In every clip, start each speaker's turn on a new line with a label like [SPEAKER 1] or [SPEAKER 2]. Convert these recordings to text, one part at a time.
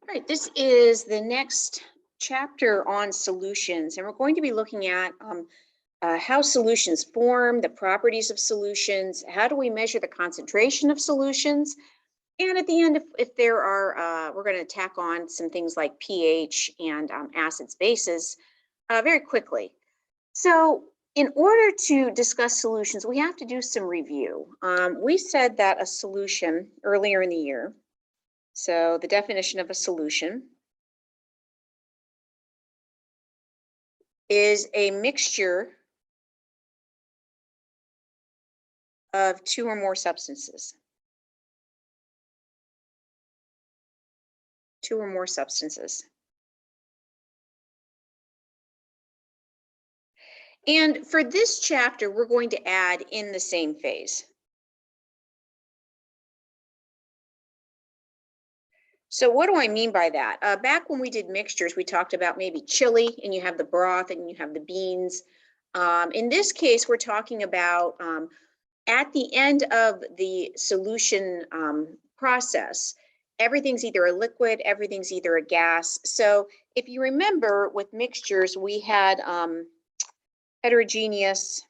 [SPEAKER 1] All right, this is the next chapter on solutions, and we're going to be looking at how solutions form, the properties of solutions, how do we measure the concentration of solutions, and at the end, if there are, we're going to tack on some things like pH and acids, bases very quickly. So in order to discuss solutions, we have to do some review. We said that a solution earlier in the year, so the definition of a solution is a mixture of two or more substances. Two or more substances. And for this chapter, we're going to add in the same phase. So what do I mean by that? Back when we did mixtures, we talked about maybe chili, and you have the broth and you have the beans. In this case, we're talking about at the end of the solution process, everything's either a liquid, everything's either a gas. So if you remember with mixtures, we had heterogeneous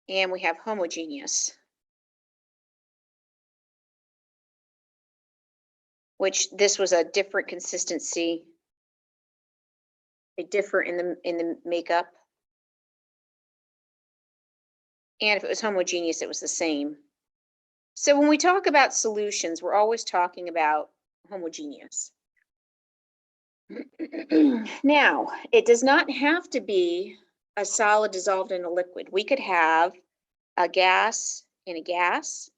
[SPEAKER 1] and we have homogeneous, which this was a different consistency. They differ in the makeup. And if it was homogeneous, it was the same. So when we talk about solutions, we're always talking about homogeneous. Now, it does not have to be a solid dissolved in a liquid. We could have a gas in a gas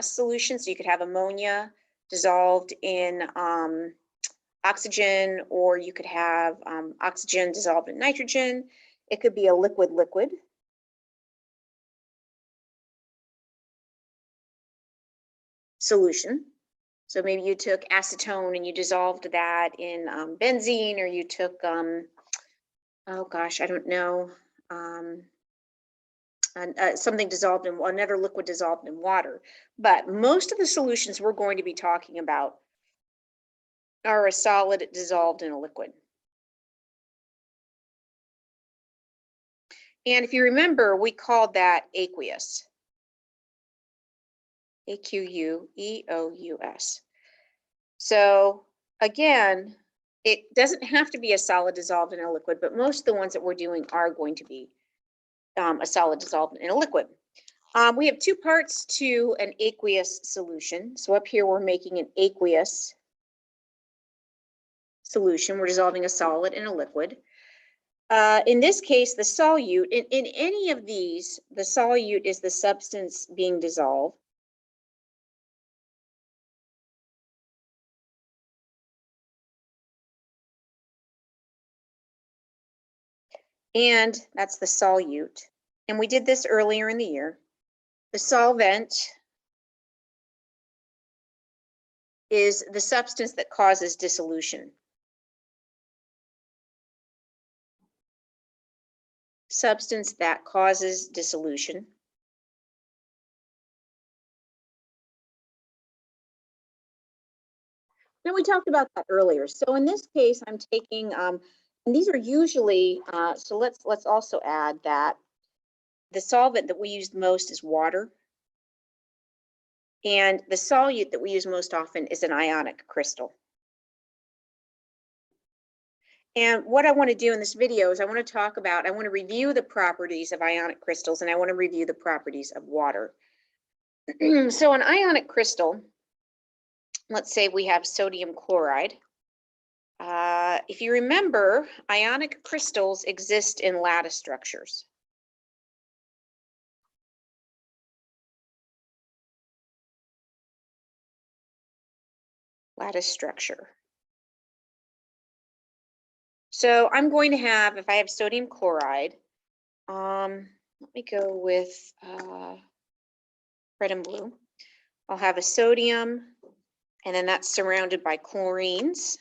[SPEAKER 1] solution. So you could have ammonia dissolved in oxygen, or you could have oxygen dissolved in nitrogen. It could be a liquid solution. So maybe you took acetone and you dissolved that in benzene, or you took, oh gosh, I don't know, something dissolved in another liquid dissolved in water. But most of the solutions we're going to be talking about are a solid dissolved in a liquid. And if you remember, we called that aqueous. Aqueous. So again, it doesn't have to be a solid dissolved in a liquid, but most of the ones that we're doing are going to be a solid dissolved in a liquid. We have two parts to an aqueous solution. So up here, we're making an aqueous solution. We're dissolving a solid in a liquid. In this case, the solute, in any of these, the solute is the substance being dissolved. And that's the solute. And we did this earlier in the year. The solvent is the substance that causes dissolution. Substance that causes dissolution. Now we talked about that earlier. So in this case, I'm taking, and these are usually, so let's also add that the solvent that we use most is water. And the solute that we use most often is an ionic crystal. And what I want to do in this video is I want to review the properties of ionic crystals, and I want to review the properties of water. So an ionic crystal, let's say we have sodium chloride. If you remember, ionic crystals exist in lattice structures. Lattice structure. So I'm going to have, if I have sodium chloride, let me go with red and blue. I'll have a sodium, and then that's surrounded by chlorines.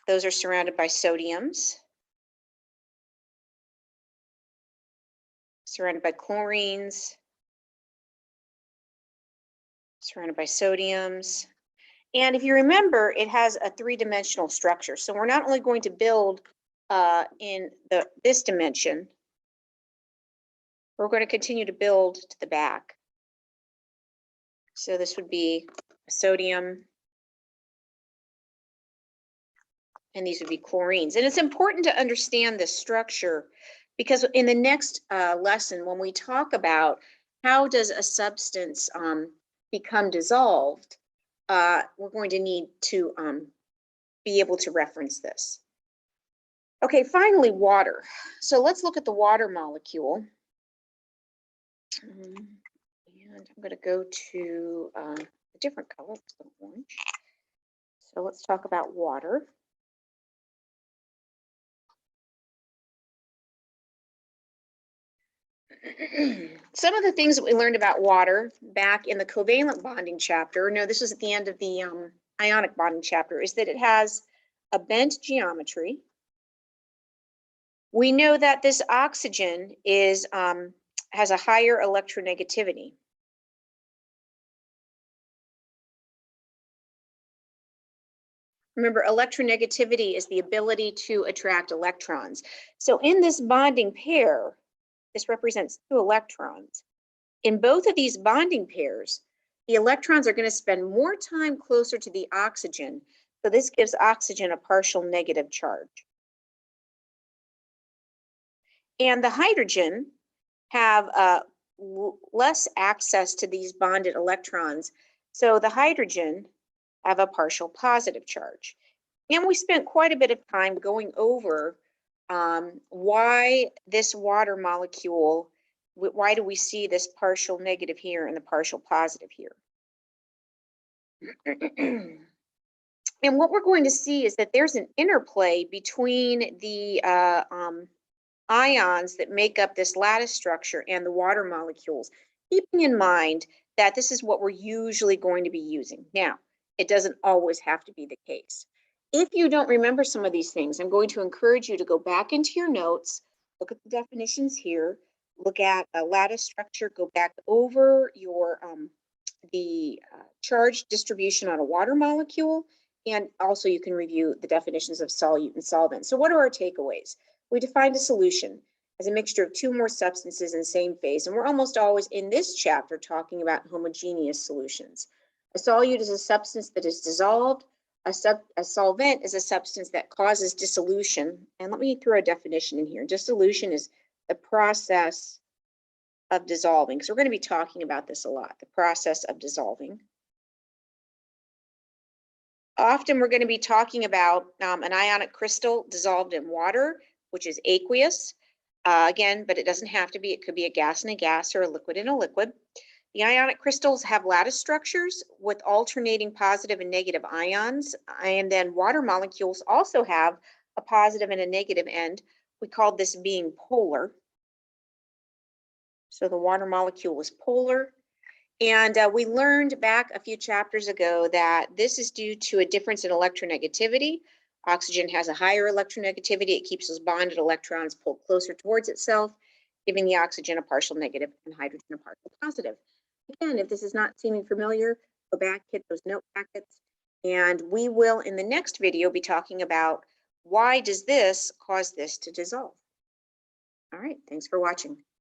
[SPEAKER 1] Those are surrounded by sodiums. surrounded by chlorines, surrounded by sodiums. And if you remember, it has a three-dimensional structure. So we're not only going to build in this dimension, we're going to continue to build to the back. So this would be sodium, and these would be chlorines. And it's important to understand this structure because in the next lesson, when we talk about how does a substance become dissolved, we're going to need to be able to reference this. Okay, finally, water. So let's look at the water molecule. And I'm going to go to a different color, orange. So let's talk about water. Some of the things that we learned about water back in the covalent bonding chapter, no, this was at the end of the ionic bonding chapter, is that it has a bent geometry. We know that this oxygen is has a higher electronegativity. Remember, electronegativity is the ability to attract electrons. So in this bonding pair, this represents 2 electrons. In both of these bonding pairs, the electrons are going to spend more time closer to the oxygen. So this gives oxygen a partial negative charge. And the hydrogen have less access to these bonded electrons. So the hydrogen have a partial positive charge. And we spent quite a bit of time going over why this water molecule, why do we see this partial negative here and the partial positive here? And what we're going to see is that there's an interplay between the ions that make up this lattice structure and the water molecules, keeping in mind that this is what we're usually going to be using. Now, it doesn't always have to be the case. If you don't remember some of these things, I'm going to encourage you to go back into your notes, look at the definitions here, look at a lattice structure, go back over your charge distribution on a water molecule, and also you can review the definitions of solute and solvent. So what are our takeaways? We defined a solution as a mixture of 2 more substances in the same phase, and we're almost always in this chapter talking about homogeneous solutions. A solute is a substance that is dissolved. A solvent is a substance that causes dissolution. And let me throw a definition in here. Dissolution is the process of dissolving. So we're going to be talking about this a lot, the process of dissolving. Often we're going to be talking about an ionic crystal dissolved in water, which is aqueous. Again, but it doesn't have to be. It could be a gas in a gas or a liquid in a liquid. The ionic crystals have lattice structures with alternating positive and negative ions. And then water molecules also have a positive and a negative end. We called this being polar. So the water molecule is polar. And we learned back a few chapters ago that this is due to a difference in electronegativity. Oxygen has a higher electronegativity. It keeps those bonded electrons pulled closer towards itself, giving the oxygen a partial negative and hydrogen a partial positive. Again, if this is not seeming familiar, go back, hit those note packets, and we will in the next video be talking about why does this cause this to dissolve. All right, thanks for watching.